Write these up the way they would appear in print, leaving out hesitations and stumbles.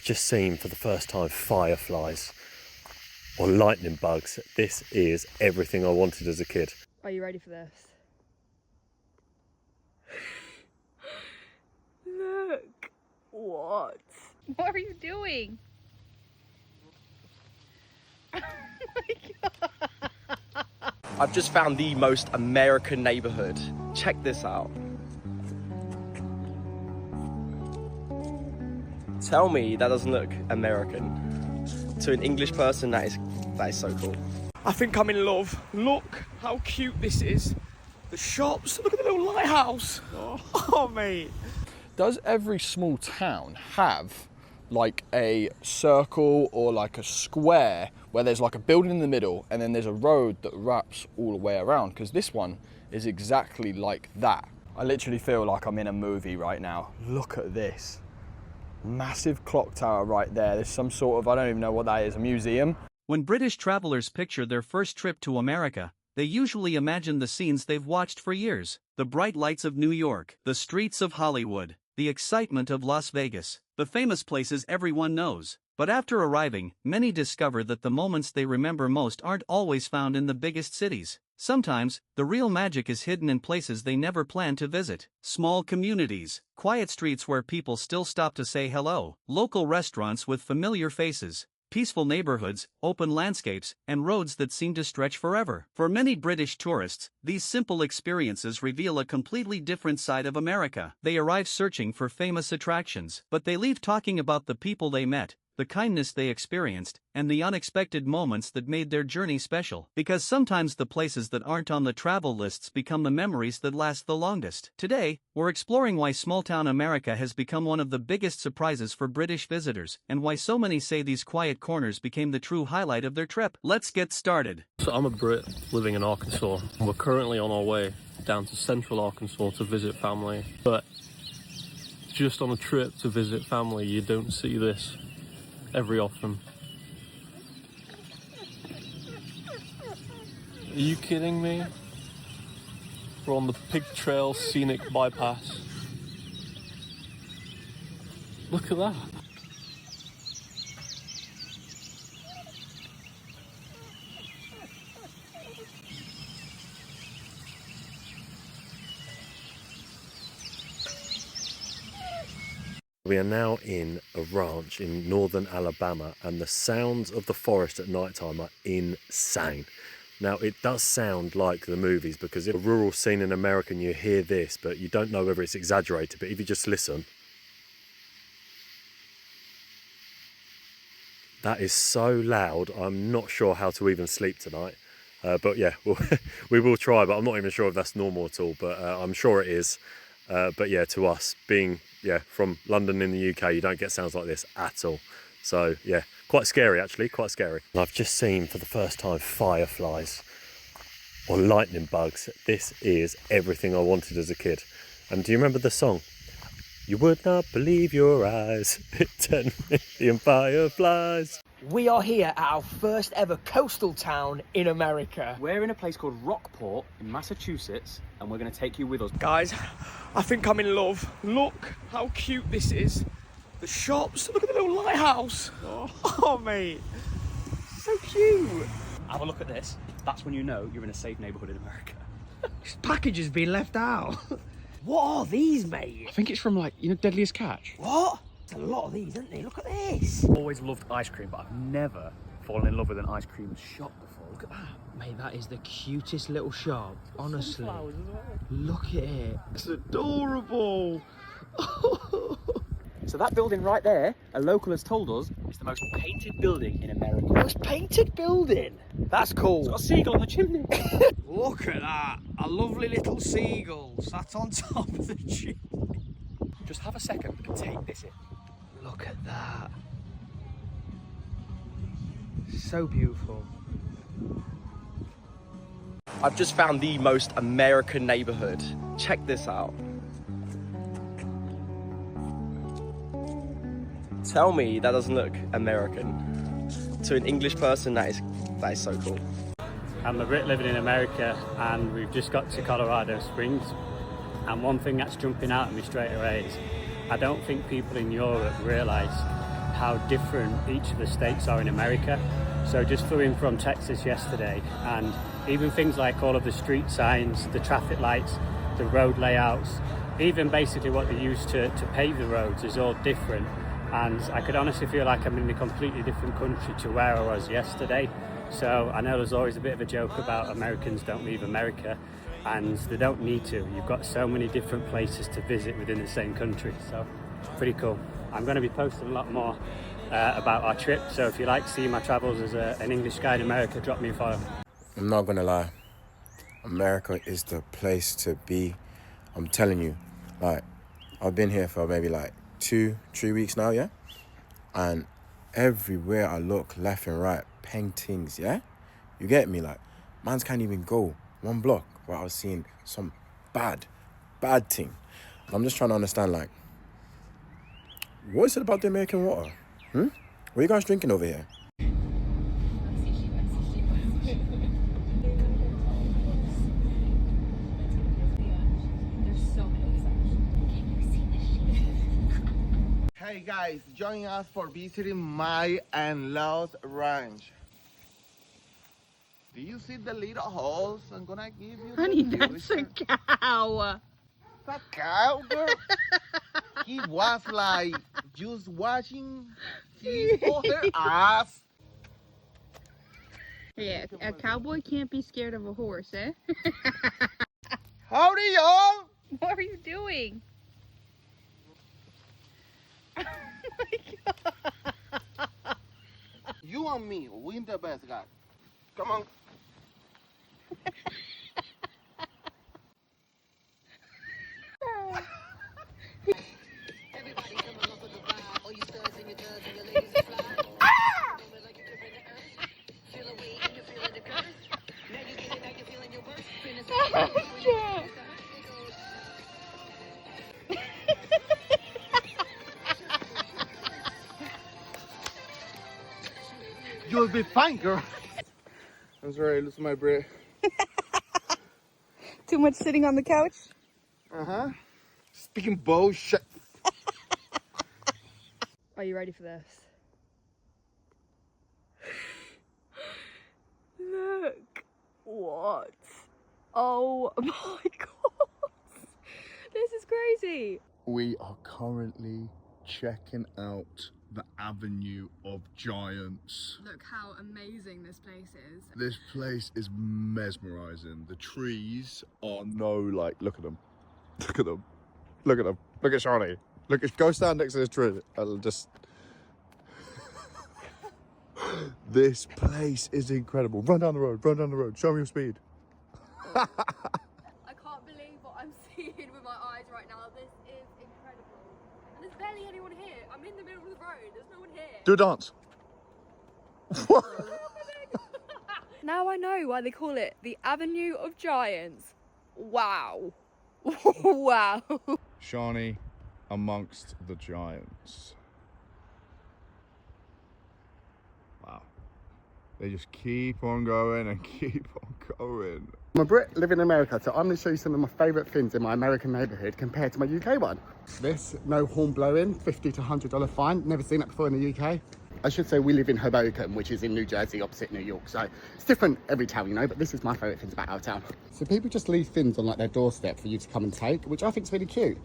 just seen for the first time fireflies or lightning bugs. This is everything I wanted as a kid. Are you ready for this? Look! What? What are you doing? Oh my god! I've just found the most American neighborhood. Check this out. Tell me that doesn't look American. To an English person, that is so cool. I think I'm in love. Look how cute this is. The shops, look at the little lighthouse. Oh mate. Does every small town have like a circle or like a square where there's like a building in the middle and then there's a road that wraps all the way around? Because this one is exactly like that. I literally feel like I'm in a movie right now. Look at this. Massive clock tower right there. There's some sort of, I don't even know what that is, a museum. When British travelers picture their first trip to America, they usually imagine the scenes they've watched for years. The bright lights of New York, the streets of Hollywood, the excitement of Las Vegas, the famous places everyone knows. But after arriving, many discover that the moments they remember most aren't always found in the biggest cities. Sometimes, the real magic is hidden in places they never planned to visit. Small communities, quiet streets where people still stop to say hello, local restaurants with familiar faces, peaceful neighborhoods, open landscapes, and roads that seem to stretch forever. For many British tourists, these simple experiences reveal a completely different side of America. They arrive searching for famous attractions, but they leave talking about the people they met, the kindness they experienced, and the unexpected moments that made their journey special. Because sometimes the places that aren't on the travel lists become the memories that last the longest. Today, we're exploring why small-town America has become one of the biggest surprises for British visitors, and why so many say these quiet corners became the true highlight of their trip. Let's get started. So I'm a Brit living in Arkansas. We're currently on our way down to central Arkansas to visit family. But just on a trip to visit family, you don't see this every often. Are you kidding me? We're on the Pig Trail Scenic Bypass. Look at that. We are now in a ranch in northern Alabama, and the sounds of the forest at night time are insane. Now, it does sound like the movies, because in a rural scene in America you hear this, but you don't know whether it's exaggerated. But if you just listen, that is so loud, I'm not sure how to even sleep tonight. But yeah, we will try, but I'm not even sure if that's normal at all, but I'm sure it is. But yeah, to us, being from London in the UK, you don't get sounds like this at all. So yeah, quite scary actually, quite scary. I've just seen for the first time fireflies or lightning bugs. This is everything I wanted as a kid. And do you remember the song? You would not believe your eyes, 10 million fireflies. We are here at our first ever coastal town in America. We're in a place called Rockport in Massachusetts, and we're going to take you with us. Guys, I think I'm in love. Look how cute this is. The shops, look at the little lighthouse. Oh mate, so cute. Have a look at this. That's when you know you're in a safe neighborhood in America. This package has been left out. What are these, mate? I think it's from, like, you know, Deadliest Catch. What? There's a lot of these, isn't there? Look at this. Always loved ice cream, but I've never fallen in love with an ice cream shop before. Look at that. Mate, that is the cutest little shop, honestly. Look at it. It's adorable. So that building right there, a local has told us, is the most painted building in America. Most painted building. That's cool. It's got a seagull on the chimney. Look at that. A lovely little seagulls. That's on top of the chimney. Just have a second and take this in. Look at that. So beautiful. I've just found the most American neighborhood. Check this out. Tell me that doesn't look American. To an English person, that is so cool. I'm a Brit living in America, and we've just got to Colorado Springs, and one thing that's jumping out at me straight away is I don't think people in Europe realise how different each of the states are in America. So just flew in from Texas yesterday, and even things like all of the street signs, the traffic lights, the road layouts, even basically what they use to pave the roads is all different. And I could honestly feel like I'm in a completely different country to where I was yesterday. So I know there's always a bit of a joke about Americans don't leave America, and they don't need to. You've got so many different places to visit within the same country, so pretty cool. I'm going to be posting a lot more about our trip, so if you like seeing my travels as an English guy in America, drop me a follow. I'm not gonna lie, America is the place to be. I'm telling you, like, I've been here for maybe like 2-3 weeks now, yeah? And everywhere I look, left and right, paintings, yeah? You get me? Like, mans can't even go one block where I was seeing some bad thing. And I'm just trying to understand, like, what is it about the American water? What are you guys drinking over here? Hey guys, join us for visiting my and Lost Ranch. Do you see the little holes I'm gonna give you? Honey, that's a cow. That cow, girl? He was like just watching his for her ass. Yeah, a cowboy can't be scared of a horse, eh? Howdy, y'all! What are you doing? Oh my god. You and me, we the best guy. Come on. You'll be fine, girl. I'm sorry, losing my breath. Too much sitting on the couch? Uh-huh. Speaking bullshit. Are you ready for this? Look what? Oh my god. This is crazy. We are currently checking out the Avenue of Giants. Look how amazing this place is. This place is mesmerizing. The trees are look at them. Look at them. Look at them. Look at Shawnee. Go stand next to this tree. I'll just... This place is incredible. Run down the road. Show me your speed. I can't believe what I'm seeing with my eyes right now. This is incredible. And there's barely anyone here. I'm in the middle of the road. There's no one here. Do a dance. Now I know why they call it the Avenue of Giants. Wow. Wow. Shawnee amongst the giants. Wow. They just keep on going and keep on going. I'm a Brit living in America, so I'm going to show you some of my favourite things in my American neighbourhood compared to my UK one. This, no horn blowing, $50 to $100 fine. Never seen that before in the UK. I should say we live in Hoboken, which is in New Jersey, opposite New York. So it's different every town, you know, but this is my favourite things about our town. So people just leave things on like their doorstep for you to come and take, which I think is really cute.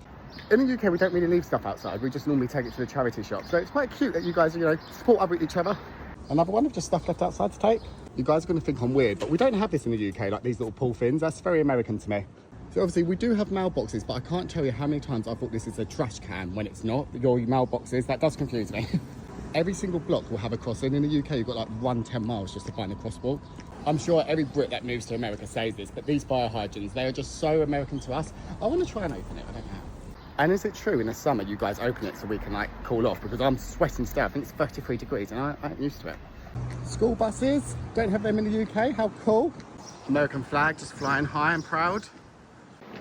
In the UK, we don't really leave stuff outside. We just normally take it to the charity shop. So it's quite cute that you guys, you know, support each other. Another one of just stuff left outside to take. You guys are going to think I'm weird, but we don't have this in the UK, like these little pull fins. That's very American to me. So obviously we do have mailboxes, but I can't tell you how many times I thought this is a trash can when it's not. Your mailboxes, that does confuse me. Every single block will have a crossing. In the UK, you've got like run 10 miles just to find a crosswalk. I'm sure every Brit that moves to America says this, but these fire hydrants, they are just so American to us. I want to try and open it, I don't know. And is it true in the summer you guys open it so we can like cool off? Because I'm sweating still. I think it's 33 degrees and I ain't used to it. School buses, don't have them in the UK, how cool. American flag just flying high and proud.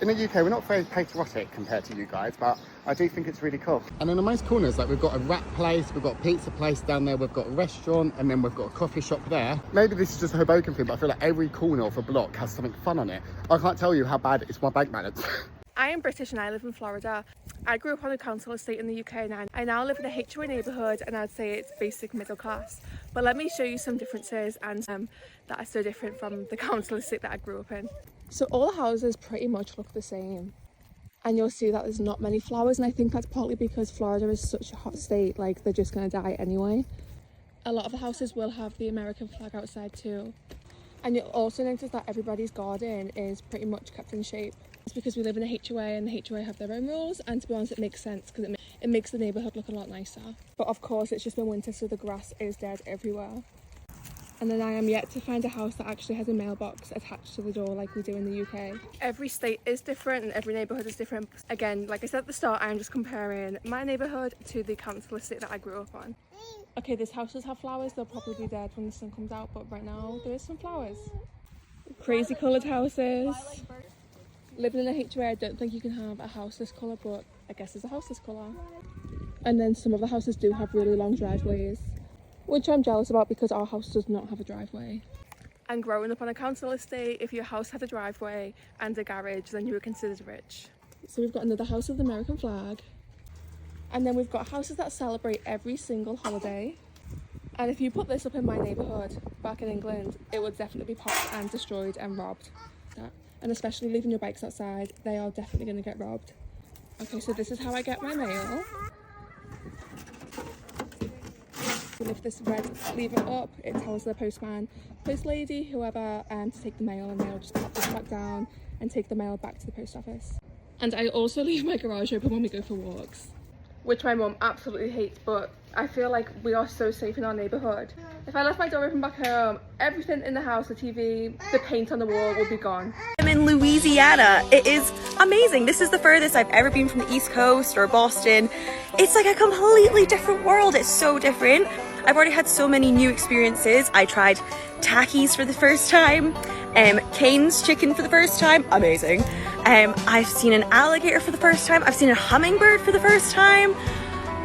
In the UK, we're not very patriotic compared to you guys, but I do think it's really cool. And in the most corners, like we've got a wrap place, we've got a pizza place down there, we've got a restaurant, and then we've got a coffee shop there. Maybe this is just a Hoboken thing, but I feel like every corner of a block has something fun on it. I can't tell you how bad it is for my bank balance. I am British and I live in Florida. I grew up on a council estate in the UK and I now live in a HOA neighbourhood, and I'd say it's basic middle class. But let me show you some differences and that are so different from the council estate that I grew up in. So all the houses pretty much look the same. And you'll see that there's not many flowers, and I think that's partly because Florida is such a hot state, like they're just going to die anyway. A lot of the houses will have the American flag outside too. And you'll also notice that everybody's garden is pretty much kept in shape. It's because we live in a HOA and the HOA have their own rules, and to be honest it makes sense because it makes the neighbourhood look a lot nicer. But of course it's just been winter, so the grass is dead everywhere. And then I am yet to find a house that actually has a mailbox attached to the door like we do in the UK. Every state is different and every neighbourhood is different. Again, like I said at the start, I am just comparing my neighbourhood to the council estate that I grew up on. Okay, these houses have flowers, they'll probably be dead when the sun comes out, but right now there is some flowers. Crazy coloured houses. Living in a HOA, I don't think you can have a house this colour, but I guess there's a house this colour. And then some of the houses do have really long driveways, which I'm jealous about because our house does not have a driveway. And growing up on a council estate, if your house had a driveway and a garage, then you were considered rich. So we've got another house with the American flag. And then we've got houses that celebrate every single holiday. And if you put this up in my neighbourhood back in England, it would definitely be popped and destroyed and robbed. And especially leaving your bikes outside, they are definitely going to get robbed. Okay, so this is how I get my mail. We lift this red lever up, it tells the postman, post lady, whoever, to take the mail, and they'll just pop this back down and take the mail back to the post office. And I also leave my garage open when we go for walks, which my mum absolutely hates, but I feel like we are so safe in our neighbourhood. If I left my door open back home, everything in the house, the TV, the paint on the wall would be gone. I'm in Louisiana. It is amazing. This is the furthest I've ever been from the East Coast or Boston. It's like a completely different world. It's so different. I've already had so many new experiences. I tried Takis for the first time, Cane's chicken for the first time, amazing. I've seen an alligator for the first time. I've seen a hummingbird for the first time.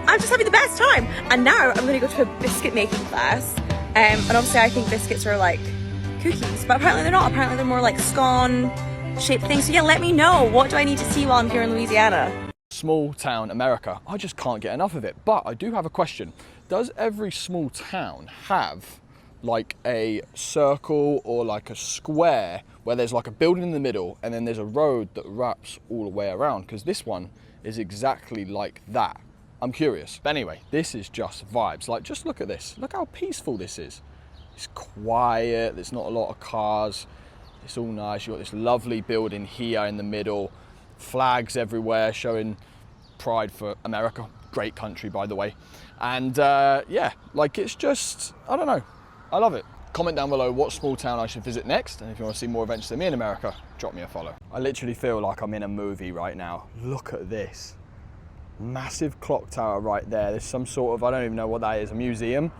I'm just having the best time. And now I'm gonna go to a biscuit making class. And obviously I think biscuits are like cookies, but apparently they're not. Apparently they're more like scone shaped things. So yeah, let me know. What do I need to see while I'm here in Louisiana? Small town America. I just can't get enough of it. But I do have a question. Does every small town have like a circle or like a square where there's like a building in the middle and then there's a road that wraps all the way around? Because this one is exactly like that. I'm curious. But anyway, this is just vibes. Like, just look at this. Look how peaceful this is. It's quiet. There's not a lot of cars. It's all nice. You've got this lovely building here in the middle. Flags everywhere showing pride for America. Great country, by the way. And yeah, like it's just, I don't know. I love it. Comment down below what small town I should visit next. And if you want to see more adventures of me in America, drop me a follow. I literally feel like I'm in a movie right now. Look at this. Massive clock tower right there. There's some sort of, I don't even know what that is, a museum.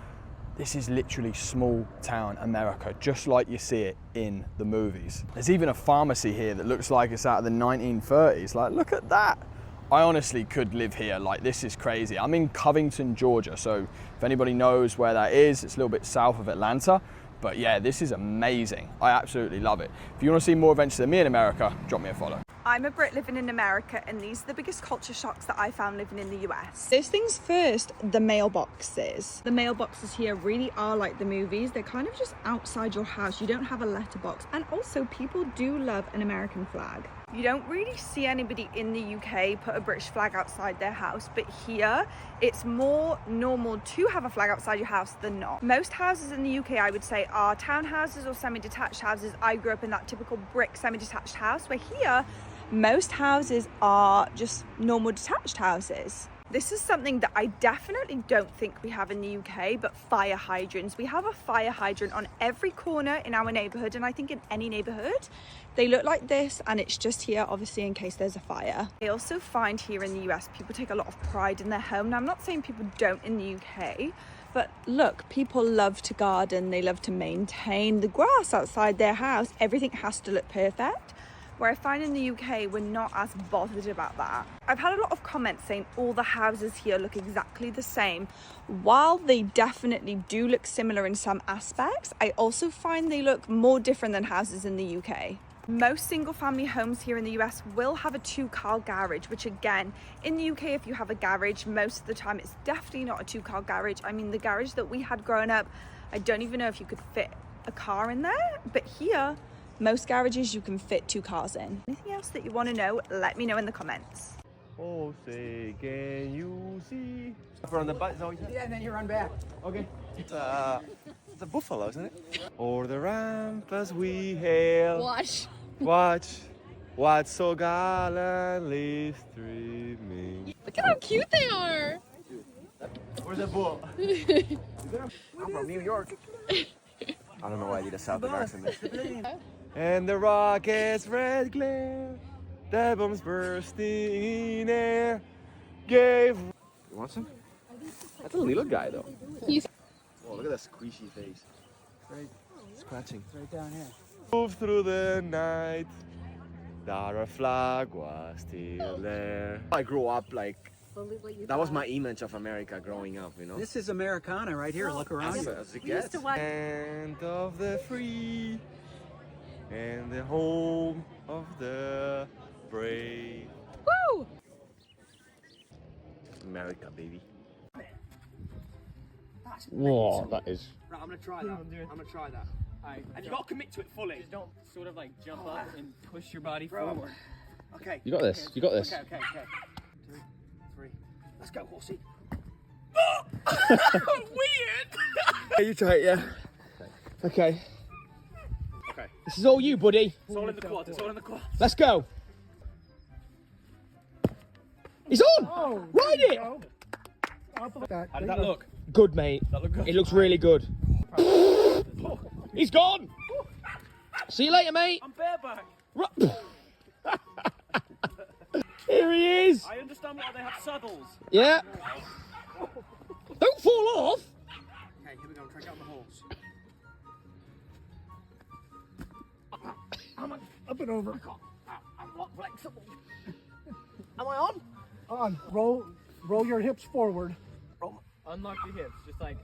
This is literally small town America, just like you see it in the movies. There's even a pharmacy here that looks like it's out of the 1930s. Like, look at that. I honestly could live here. Like, this is crazy. I'm in Covington, Georgia. So if anybody knows where that is, it's a little bit south of Atlanta. But yeah, this is amazing. I absolutely love it. If you want to see more adventures of me in America, drop me a follow. I'm a Brit living in America, and these are the biggest culture shocks that I found living in the US. First things first, the mailboxes. The mailboxes here really are like the movies. They're kind of just outside your house. You don't have a letterbox. And also, people do love an American flag. You don't really see anybody in the UK put a British flag outside their house, but here it's more normal to have a flag outside your house than not. Most houses in the UK, I would say, are townhouses or semi-detached houses. I grew up in that typical brick semi-detached house, where here most houses are just normal detached houses. This is something that I definitely don't think we have in the UK, but fire hydrants. We have a fire hydrant on every corner in our neighbourhood, and I think in any neighbourhood. They look like this, and it's just here, obviously, in case there's a fire. I also find here in the US, people take a lot of pride in their home. Now, I'm not saying people don't in the UK, but look, people love to garden. They love to maintain the grass outside their house. Everything has to look perfect. Where I find in the UK, we're not as bothered about that. I've had a lot of comments saying all the houses here look exactly the same. While they definitely do look similar in some aspects, I also find they look more different than houses in the UK. Most single family homes here in the US will have a 2-car garage, which again, in the UK, if you have a garage, most of the time it's definitely not a 2-car garage. I mean, the garage that we had growing up, I don't even know if you could fit a car in there, but here, most garages you can fit 2 cars in. Anything else that you want to know, let me know in the comments. Oh, say, can you see? From the back, yeah, and then you run back. Okay. It's a buffalo, isn't it? O'er the ramparts we hail. Watch so gallantly streaming. Look at how cute they are. Where's that bull? I'm from New York. I don't know why I did a Southern accent there. And the rocket's red glare, the bombs bursting in air, gave... You want some? That's a little guy though. Oh, look at that squishy face. Right, scratching. It's right down here. Move through the night, our flag was still there. I grew up like, that was my image of America growing up, you know? This is Americana right here, look around you. As it gets. Land of the free and the home of the brave. Woo! America, baby. Whoa, that is. Right, I'm gonna try that. I'm gonna try that. Alright, and you gotta commit to it fully. Just don't sort of like jump up and push your body forward. Okay. You got this. You got this. Okay. 2, 3. Let's go, horsey. Weird! You try it, yeah? Okay. Okay. This is all you, buddy. It's all in the quad. It's all in the quad. Let's go. He's on! Oh, Ride it! How did that look? Good, mate. That looked good. It looks really good. He's gone! See you later, mate. I'm bareback. Here he is. I understand why they have saddles. Yeah. Don't fall off. Okay, here we go. Try to get on the horse. I'm up and over. I'm not flexible. Am I on? On. Roll your hips forward. Unlock your hips. Just like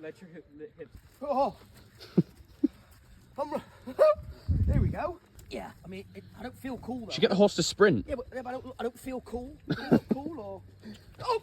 let your hips. Oh. There we go. Yeah. I mean, I don't feel cool though. Should get the horse to sprint. Yeah, but I don't feel cool. Do you look cool or? Oh.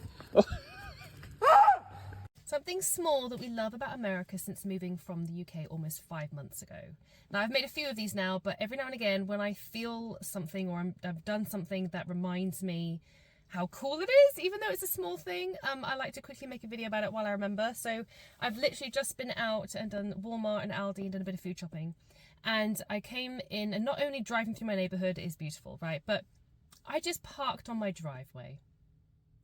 Something small that we love about America since moving from the UK almost 5 months ago. Now, I've made a few of these now, but every now and again when I feel something or I've done something that reminds me how cool it is, even though it's a small thing, I like to quickly make a video about it while I remember. So I've literally just been out and done Walmart and Aldi and done a bit of food shopping. And I came in, and not only driving through my neighbourhood is beautiful, right? But I just parked on my driveway.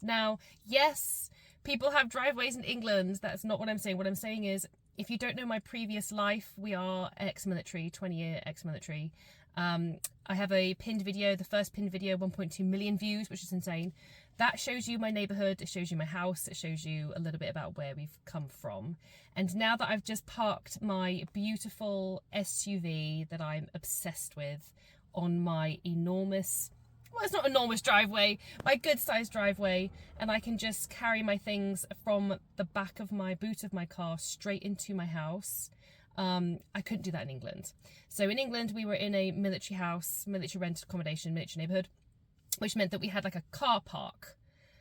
Now, yes, people have driveways in England. That's not what I'm saying. What I'm saying is, if you don't know my previous life, we are ex-military, 20-year ex-military. I have a pinned video, the first pinned video, 1.2 million views, which is insane. That shows you my neighbourhood, it shows you my house, it shows you a little bit about where we've come from. And now that I've just parked my beautiful SUV that I'm obsessed with on my enormous, well, it's not enormous driveway, my good sized driveway, and I can just carry my things from the back of my boot of my car straight into my house. I couldn't do that in England. So in England, we were in a military house, military rented accommodation, military neighbourhood, which meant that we had like a car park.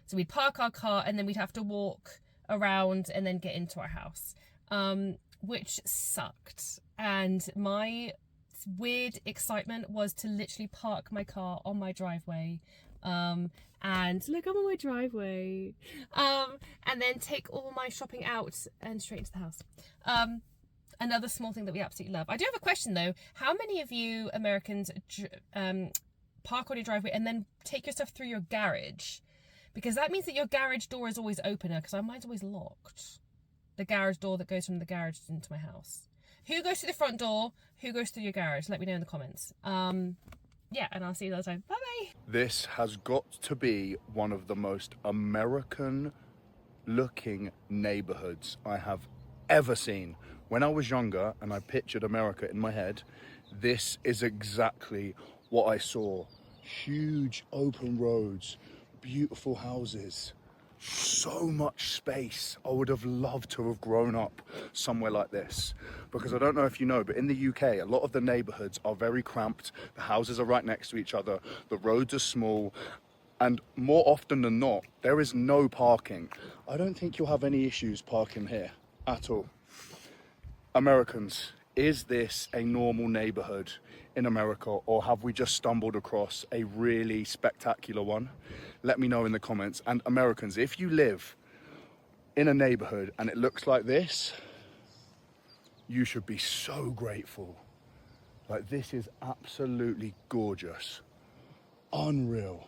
So we'd park our car and then we'd have to walk around and then get into our house, which sucked. And my weird excitement was to literally park my car on my driveway, and look, I'm on my driveway, and then take all my shopping out and straight into the house. Another small thing that we absolutely love. I do have a question though. How many of you Americans park on your driveway and then take your stuff through your garage? Because that means that your garage door is always open, because mine's always locked. The garage door that goes from the garage into my house. Who goes to the front door? Who goes through your garage? Let me know in the comments. Yeah, and I'll see you another time. Bye-bye. This has got to be one of the most American looking neighborhoods I have ever seen. When I was younger and I pictured America in my head, this is exactly what I saw. Huge open roads, beautiful houses, so much space. I would have loved to have grown up somewhere like this, because I don't know if you know, but in the UK, a lot of the neighborhoods are very cramped. The houses are right next to each other. The roads are small. And more often than not, there is no parking. I don't think you'll have any issues parking here at all. Americans, is this a normal neighborhood in America, or have we just stumbled across a really spectacular one? Let me know in the comments. And Americans, if you live in a neighborhood and it looks like this, you should be so grateful. Like, this is absolutely gorgeous. Unreal.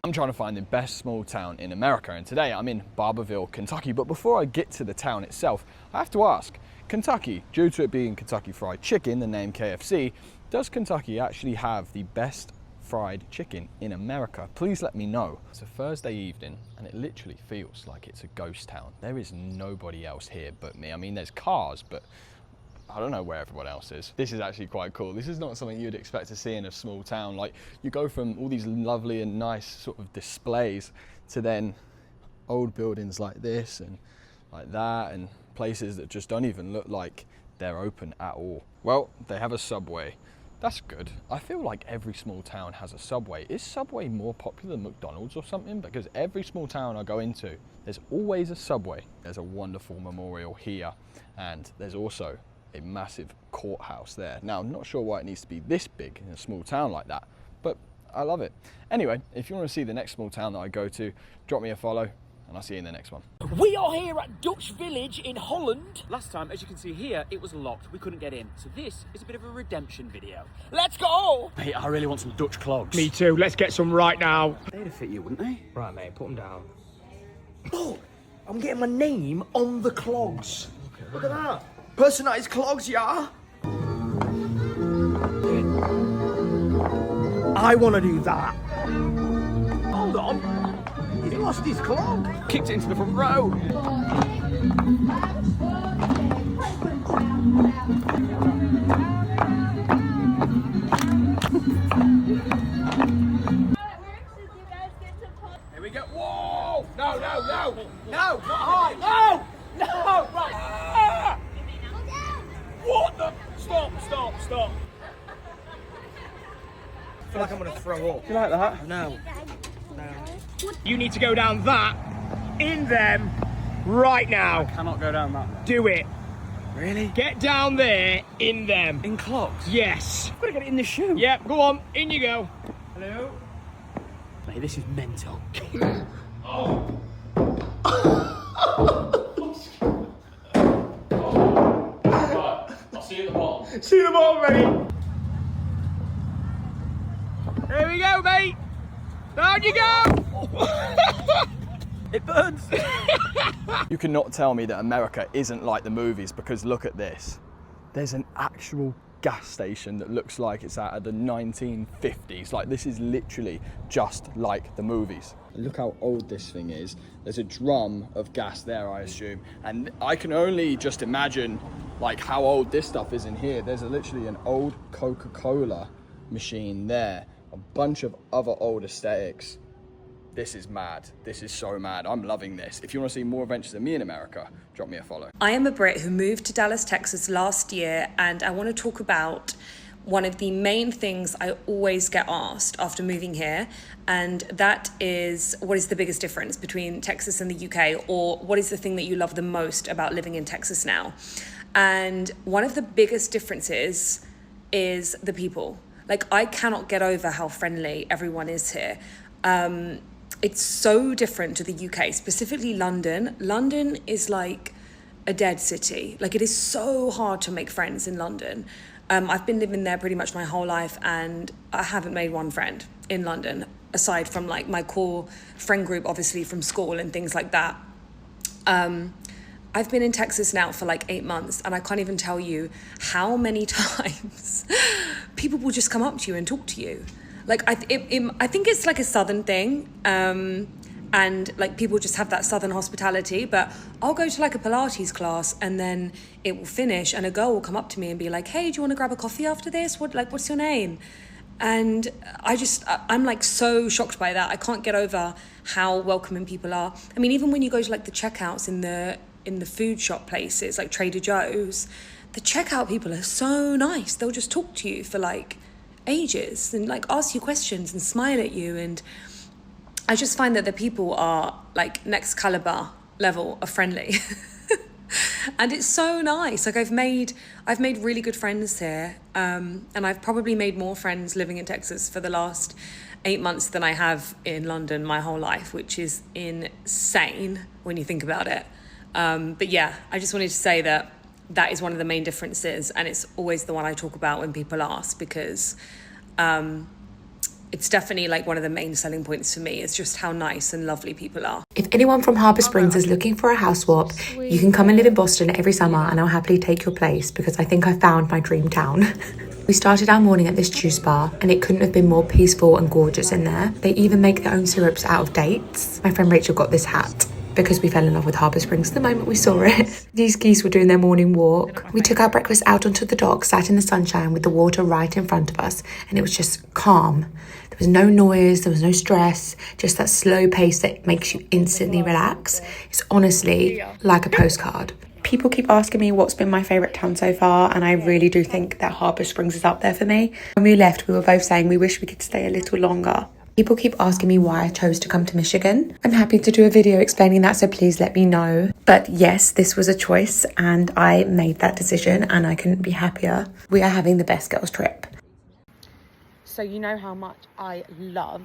I'm trying to find the best small town in America, and today I'm in Barberville, Kentucky. But before I get to the town itself, I have to ask, Kentucky, due to it being Kentucky Fried Chicken, the name KFC, does Kentucky actually have the best fried chicken in America? Please let me know. It's a Thursday evening and it literally feels like it's a ghost town. There is nobody else here but me. I mean, there's cars, but I don't know where everyone else is. This is actually quite cool. This is not something you'd expect to see in a small town. Like, you go from all these lovely and nice sort of displays to then old buildings like this and like that, and places that just don't even look like they're open at all. Well, they have a Subway. That's good. I feel like every small town has a Subway. Is Subway more popular than McDonald's or something? Because every small town I go into, there's always a Subway. There's a wonderful memorial here, and there's also a massive courthouse there. Now, I'm not sure why it needs to be this big in a small town like that, but I love it. Anyway, if you want to see the next small town that I go to, drop me a follow, and I'll see you in the next one. We are here at Dutch Village in Holland. Last time, as you can see here, it was locked. We couldn't get in. So this is a bit of a redemption video. Let's go! Mate, I really want some Dutch clogs. Me too. Let's get some right now. They'd have fit you, wouldn't they? Right, mate, put them down. Oh, I'm getting my name on the clogs. Look at that. Personalised clogs, yeah? I want to do that. Hold on. He's lost his clog. Kicked it into the front row. Here we go. Whoa! No, no, no! No! Not high! No! No! Right! Ah! What the? Stop, stop, stop. I feel like I'm going to throw up. Do you like that? No. You need to go down that, in them, right now. I cannot go down that. Do it. Really? Get down there, in them. In clogs? Yes. I've got to get it in the shoe. Yep, go on, in you go. Hello? Mate, this is mental. Oh. Right, I'll see you at the bottom. See you at the bottom, mate. There we go, mate. Down you go. It burns. You cannot tell me that America isn't like the movies, because look at this. There's an actual gas station that looks like it's out of the 1950s. Like, this is literally just like the movies. Look how old this thing is. There's a drum of gas there, I assume. And I can only just imagine like how old this stuff is in here. There's literally an old Coca-Cola machine there. A bunch of other old aesthetics. This is mad. This is so mad. I'm loving this. If you want to see more adventures of me in America, drop me a follow. I am a Brit who moved to Dallas, Texas last year, and I want to talk about one of the main things I always get asked after moving here, and that is, what is the biggest difference between Texas and the UK, or what is the thing that you love the most about living in Texas now? And one of the biggest differences is the people. Like, I cannot get over how friendly everyone is here. It's so different to the UK, specifically London. London is like a dead city. Like, it is so hard to make friends in London. I've been living there pretty much my whole life, and I haven't made one friend in London, aside from like my core friend group, obviously from school and things like that. I've been in Texas now for like 8 months, and I can't even tell you how many times people will just come up to you and talk to you. Like, I think it's like a Southern thing, and like people just have that Southern hospitality. But I'll go to like a Pilates class, and then it will finish, and a girl will come up to me and be like, "Hey, do you want to grab a coffee after this? What's your name?" And I'm like so shocked by that. I can't get over how welcoming people are. I mean, even when you go to like the checkouts in the food shop places like Trader Joe's, the checkout people are so nice. They'll just talk to you for like ages and like ask you questions and smile at you. And I just find that the people are like next caliber level of friendly. And it's so nice. Like I've made really good friends here, and I've probably made more friends living in Texas for the last 8 months than I have in London my whole life, which is insane when you think about it. But yeah, I just wanted to say that is one of the main differences, and it's always the one I talk about when people ask, because it's definitely like one of the main selling points for me is just how nice and lovely people are. If anyone from Harbour Springs is looking for a house swap, you can come and live in Boston every summer and I'll happily take your place because I think I found my dream town. We started our morning at this juice bar and it couldn't have been more peaceful and gorgeous in there. They even make their own syrups out of dates. My friend Rachel got this hat because we fell in love with Harbour Springs the moment we saw it. These geese were doing their morning walk. We took our breakfast out onto the dock, sat in the sunshine with the water right in front of us, and it was just calm. There was no noise, there was no stress, just that slow pace that makes you instantly relax. It's honestly like a postcard. People keep asking me what's been my favourite town so far, and I really do think that Harbour Springs is up there for me. When we left, we were both saying we wish we could stay a little longer. People keep asking me why I chose to come to Michigan. I'm happy to do a video explaining that, so please let me know. But yes, this was a choice and I made that decision and I couldn't be happier. We are having the best girls trip. So you know how much I love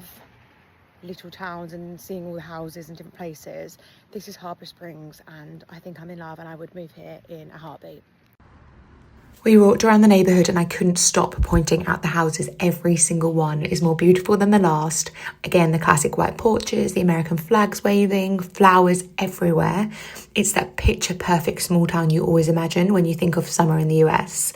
little towns and seeing all the houses and different places. This is Harbour Springs and I think I'm in love and I would move here in a heartbeat. We walked around the neighbourhood and I couldn't stop pointing out the houses. Every single one is more beautiful than the last. Again, the classic white porches, the American flags waving, flowers everywhere. It's that picture perfect small town you always imagine when you think of summer in the US.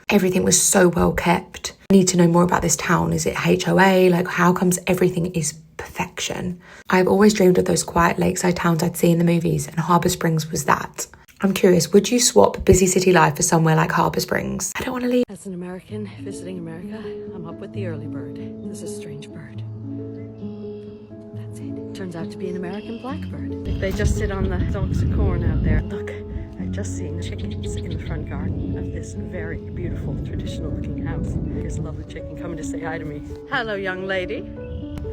Everything was so well kept. I need to know more about this town. Is it HOA? Like, how comes everything is perfection? I've always dreamed of those quiet lakeside towns I'd see in the movies, and Harbour Springs was that. I'm curious, would you swap busy city life for somewhere like Harbour Springs? I don't want to leave. As an American visiting America, I'm up with the early bird. This is a strange bird. That's it. Turns out to be an American blackbird. They just sit on the stalks of corn out there. Look, I've just seen chickens in the front garden of this very beautiful, traditional looking house. Here's a lovely chicken coming to say hi to me. Hello, young lady.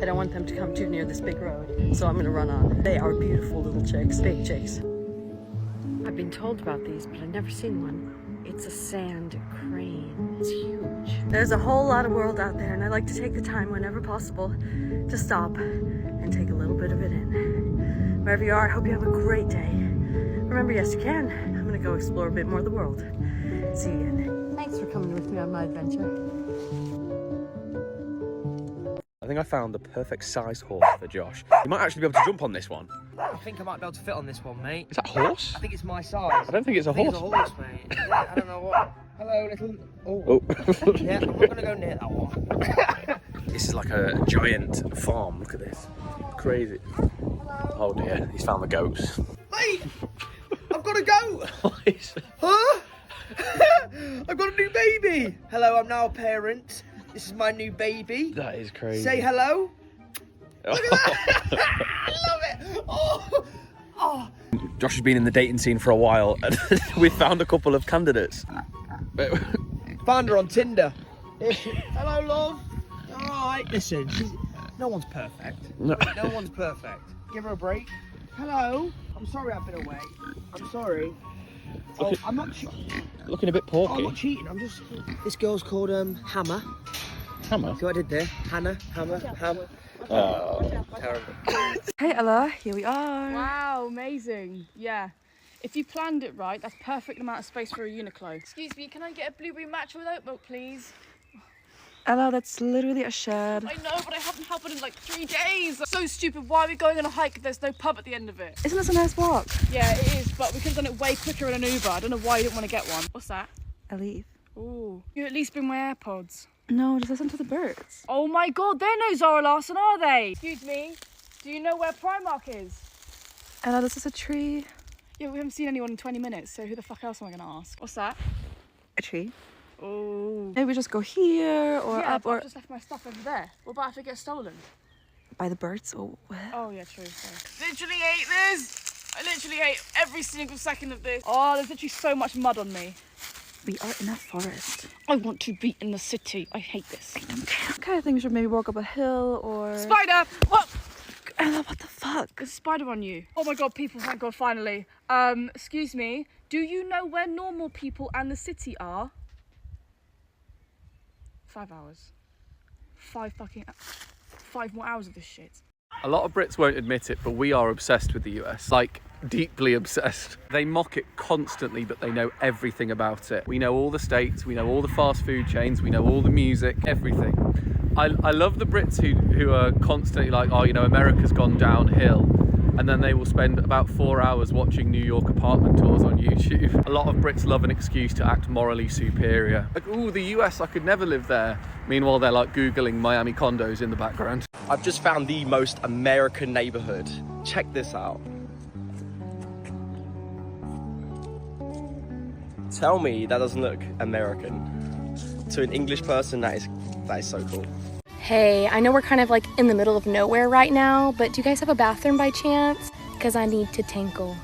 I don't want them to come too near this big road, so I'm gonna run on. They are beautiful little chicks, big chicks. I've been told about these, but I've never seen one. It's a sand crane. It's huge. There's a whole lot of world out there, and I like to take the time whenever possible to stop and take a little bit of it in. Wherever you are, I hope you have a great day. Remember, yes, you can. I'm gonna go explore a bit more of the world. See you again. Thanks for coming with me on my adventure. I think I found the perfect sized horse for Josh. You might actually be able to jump on this one. I think I might be able to fit on this one, mate. Is that a horse? I think it's my size. I don't think it's a horse. It's a horse, mate. Yeah, I don't know what. Hello, little. Oh. Yeah, I'm not gonna go near that one. This is like a giant farm. Look at this. Crazy. Oh dear, he's found the goats. Mate, I've got a goat. Huh? I've got a new baby. Hello, I'm now a parent. This is my new baby. That is crazy. Say hello. Look at that. I love it. Oh. Josh has been in the dating scene for a while and we found a couple of candidates. Found her on Tinder. Hello, love. Alright, listen, no one's perfect. No one's perfect. Give her a break. Hello. I'm sorry I've been away. I'm sorry. I'm not looking a bit porky. I'm not cheating. I'm just. This girl's called Hammer. Hammer? See what I did there? Hammer. Oh. Terrible. Hey Ella, here we are. Wow, amazing. Yeah. If you planned it right, that's perfect amount of space for a Uniqlo. Excuse me, can I get a blueberry matcha with oat milk, please? Ella, that's literally a shed. I know, but I haven't had one in like 3 days. So stupid. Why are we going on a hike if there's no pub at the end of it? Isn't this a nice walk? Yeah, it is, but we could have done it way quicker in an Uber. I don't know why you didn't want to get one. What's that? A leaf. Ooh. You at least bring my AirPods. No, just listen to the birds. Oh my god, they're no Zara Larsson, are they? Excuse me, do you know where Primark is? Ella, this is a tree. Yeah, we haven't seen anyone in 20 minutes, so who the fuck else am I going to ask? What's that? A tree. Oh. Maybe we just go here or yeah, up or I've just left my stuff over there. What about if it gets stolen? by the birds or where? Oh yeah, true. Sorry. Literally hate this. I literally hate every single second of this. Oh, there's literally so much mud on me. We are in a forest. I want to be in the city. I hate this. I don't care. Okay, I think we should maybe walk up a hill or... Spider! What? Ella, what the fuck? There's a spider on you. Oh my god, people, thank god, finally. Excuse me, do you know where normal people and the city are? 5 hours. 5 more hours of this shit. A lot of Brits won't admit it, but we are obsessed with the US. Like, deeply obsessed. They mock it constantly, but they know everything about it. We know all the states, we know all the fast food chains, we know all the music, everything. I love the Brits who are constantly like, oh, you know, America's gone downhill. And then they will spend about 4 hours watching New York apartment tours on YouTube. A lot of Brits love an excuse to act morally superior. Like, ooh, the US, I could never live there. Meanwhile, they're like Googling Miami condos in the background. I've just found the most American neighborhood. Check this out. Tell me that doesn't look American. To an English person, that is so cool. Hey, I know we're kind of like in the middle of nowhere right now, but do you guys have a bathroom by chance? Because I need to tinkle.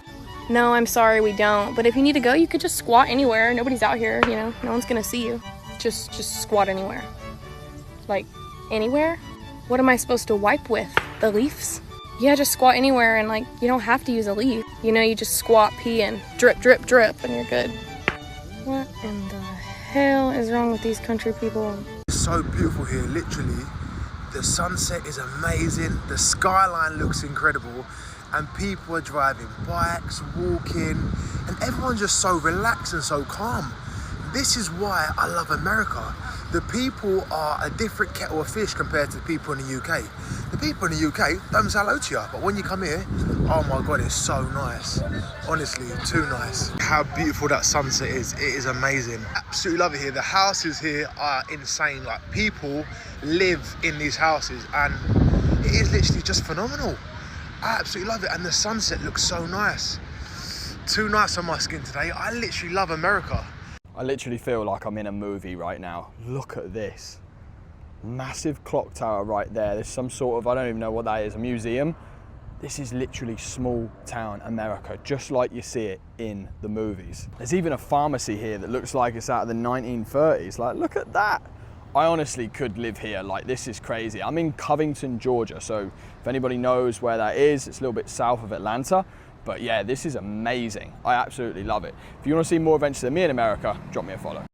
No, I'm sorry, we don't. But if you need to go, you could just squat anywhere. Nobody's out here, you know, no one's gonna see you. Just squat anywhere. Like, anywhere? What am I supposed to wipe with? The leaves? Yeah, just squat anywhere and like, you don't have to use a leaf. You know, you just squat, pee, and drip, drip, drip, and you're good. What in the hell is wrong with these country people? It's so beautiful here, literally. The sunset is amazing, the skyline looks incredible, and people are driving bikes, walking, and everyone's just so relaxed and so calm. This is why I love America. The people are a different kettle of fish compared to the people in the UK. The people in the UK don't say hello to you, but when you come here, oh my God, it's so nice. Honestly, too nice. How beautiful that sunset is. It is amazing. Absolutely love it here. The houses here are insane. Like, people live in these houses and it is literally just phenomenal. I absolutely love it. And the sunset looks so nice. Too nice on my skin today. I literally love America. I literally feel like I'm in a movie right now. Look at this. Massive clock tower right there. There's some sort of, I don't even know what that is, a museum. This is literally small town America, just like you see it in the movies. There's even a pharmacy here that looks like it's out of the 1930s. Like, look at that. I honestly could live here. Like, this is crazy. I'm in Covington, Georgia. So if anybody knows where that is, it's a little bit south of Atlanta. But yeah, this is amazing. I absolutely love it. If you want to see more adventures than me in America, drop me a follow.